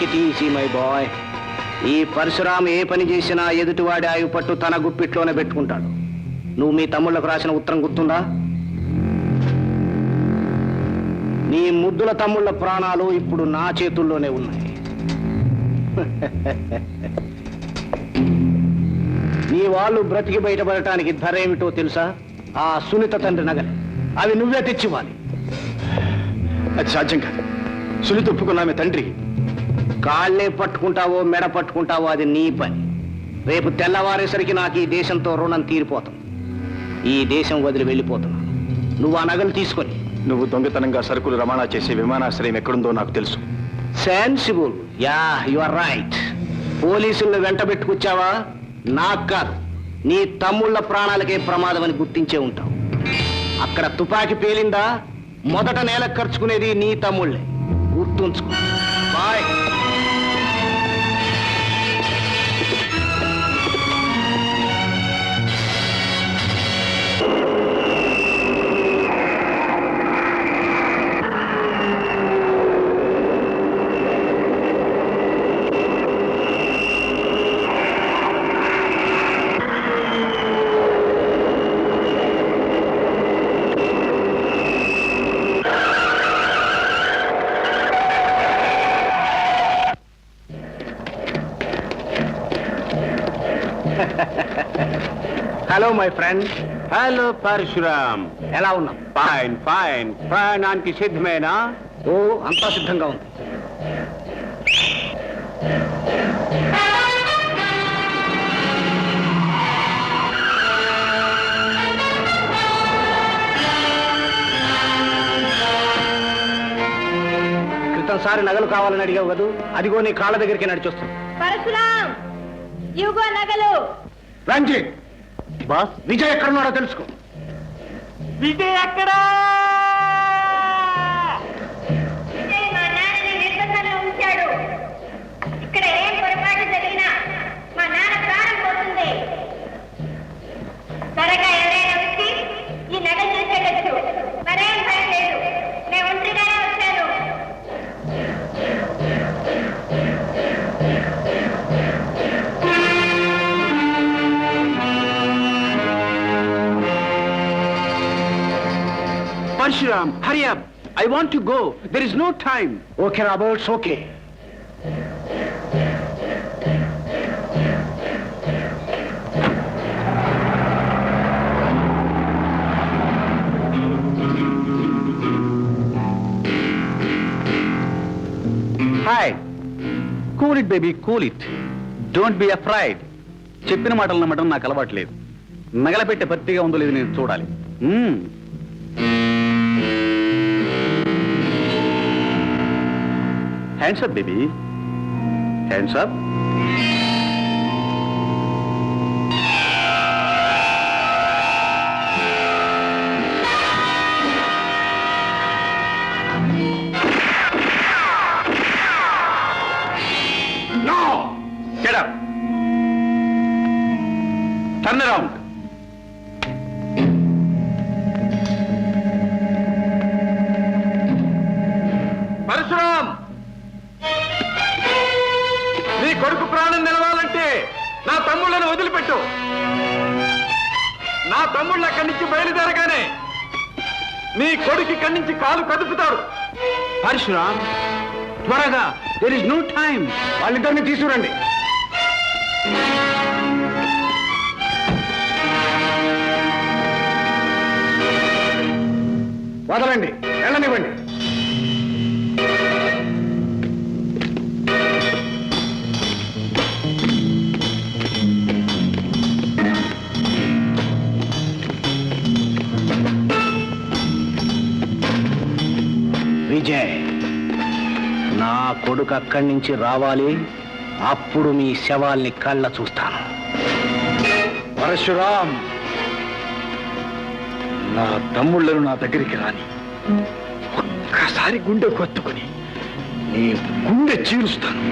It easy my boy. ఈ పరశురాం ఏ పని చేసినా ఎదుటివాడి ఆయువు పట్టు తన గుప్పిట్లోనే పెట్టుకుంటాడు. నువ్వు మీ తమ్ముళ్లకు రాసిన ఉత్తరం గుర్తుందా? నీ ముద్దుల తమ్ముళ్ల ప్రాణాలు ఇప్పుడు నా చేతుల్లోనే ఉన్నాయి. నీ వాళ్ళు బ్రతికి బయటపడటానికి ధర ఏమిటో తెలుసా? ఆ సునీత తండ్రి నగలు. అవి నువ్వే తెచ్చివ్వాలి. అది సాధ్యం కాదు. సునీత ఒప్పుకున్నామే తండ్రి. కాళ్ళే పట్టుకుంటావో మెడ పట్టుకుంటావో అది నీ పని. రేపు తెల్లవారేసరికి నాకు ఈ దేశంతో రుణం తీరిపోతుంది. ఈ దేశం వదిలి వెళ్ళిపోతున్నాను. నువ్వు ఆ నగలు తీసుకొని. నువ్వు దొంగతనంగా సరుకులు రవాణా చేసే విమానాశ్రయం ఎక్కడుందో నాకు తెలుసు. Sensible. Yeah, you are right. పోలీసులను వెంట పెట్టుకొచ్చావా? నాకు కాదు, నీ తమ్ముళ్ల ప్రాణాలకే ప్రమాదం అని గుర్తించే ఉంటావు. అక్కడ తుపాకీ పేలిందా మొదట నేల ఖర్చుకునేది నీ తమ్ముళ్లే. గుర్తుంచుకో. Bye. Hello my friend. Hello Parashuram, ఎలా ఉన్నావు? Fine fine. ప్రయాణానికి సిద్ధమేనా? ఓ, అంతా సిద్ధంగా ఉంది. క్రితంసారి నగలు కావాలని అడిగావు కదూ, అదిగో నీ కాళ్ళ దగ్గరికి నడిచొస్తాను. పరశురామ్, ఇవిగో నగలు. రంజిత్, బాస్, విజయ్ ఎక్కడున్నాడో తెలుసుకో. విజయ్ ఎక్కడా? విజయ్ మా నాన్నని నిర్బంధంలో ఉంచాడు. ఇక్కడ ఏం పొరపాటు జరిగినా మా నాన్న ప్రాణం పోతుంది. త్వరగా ఎవరైనా వచ్చి ఈ నగలు చేసేటచ్చు. మరేం భయం లేదు, నేను ఒంటరిగానే వచ్చాను. Parshuram, hurry up. I want to go. There is no time. Okay Roberts, okay. Hi. Cool it, baby. Cool it. Don't be afraid. చెప్పిన మాటలు నమ్మటం నాకు అలవాట్లేదు. నగల పెట్టే పత్తిగా ఉందో లేదు నేను చూడాలి. Hands up, baby. Hands up. No! Get up. Turn around. Parashuram, నీ కొడుకు ప్రాణం నిలవాలంటే నా తమ్ముళ్ళను వదిలిపెట్టు. నా తమ్ముళ్ళు అక్కడి నుంచి బయలుదేరగానే నీ కొడుకు ఇక్కడి నుంచి కాలు కదుపుతాడు. పరశురామ్, త్వరగా. There is no time. వాళ్ళిద్దరిని తీసుకురండి. వదలండి, వెళ్ళనివ్వండి. విజయ్, నా కొడుకు అక్కడి నుంచి రావాలి. అప్పుడు మీ శవాల్ని కళ్ళ చూస్తాను. పరశురామ్, నా తమ్ముళ్లను నా దగ్గరికి రాని. ఒక్కసారి గుండె కొత్తుకుని నీ గుండె చీరుస్తాను.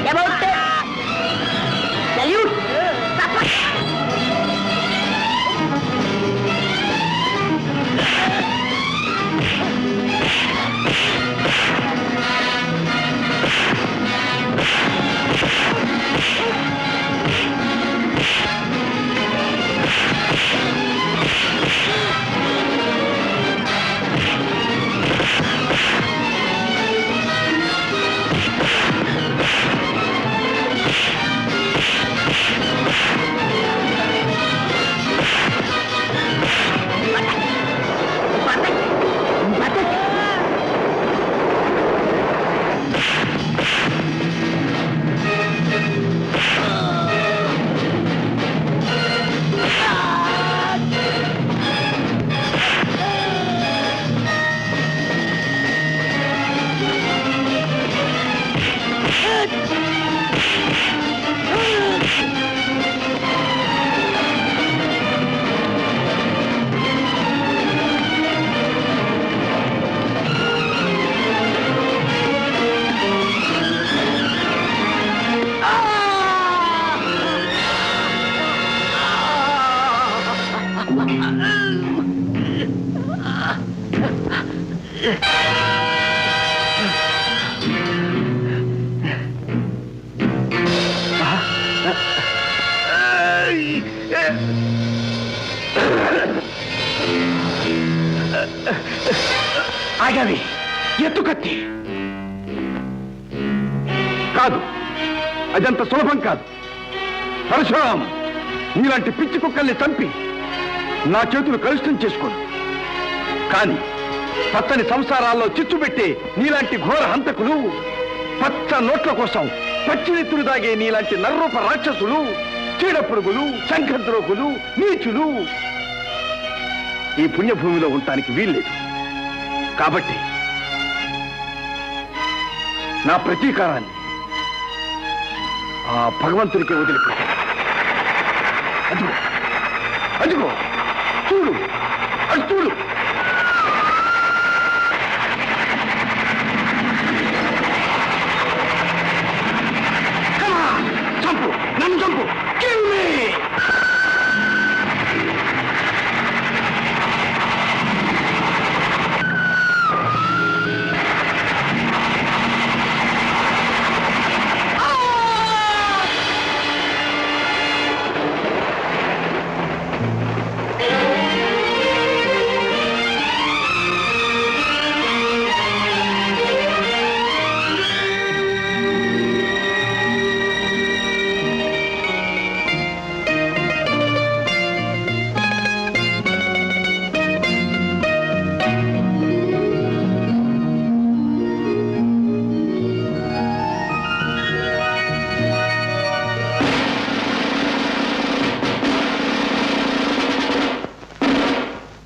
About it. Salute. ఆగవి, ఎత్తుకత్తి. కాదు, అదంత సులభం కాదు. పరశురాం, నీలాంటి పిచ్చి కుక్కల్ని చంపి నా చేతులు కలుషితం చేసుకోను. కానీ పచ్చని సంసారాల్లో చిచ్చు పెట్టి నీలాంటి ఘోర హంతకులు, పచ్చ నోట్ల కోసం పచ్చినెత్తులు దాగే నీలాంటి నర్రూప రాక్షసులు, చీడపురుగులు, శంఖద్రోగులు, నీచులు ఈ పుణ్యభూమిలో ఉండటానికి వీల్లేదు. కాబట్టి నా ప్రతీకారాన్ని ఆ భగవంతునికి వదిలిపెట్టాను. అదిగో అదిగో చూడు,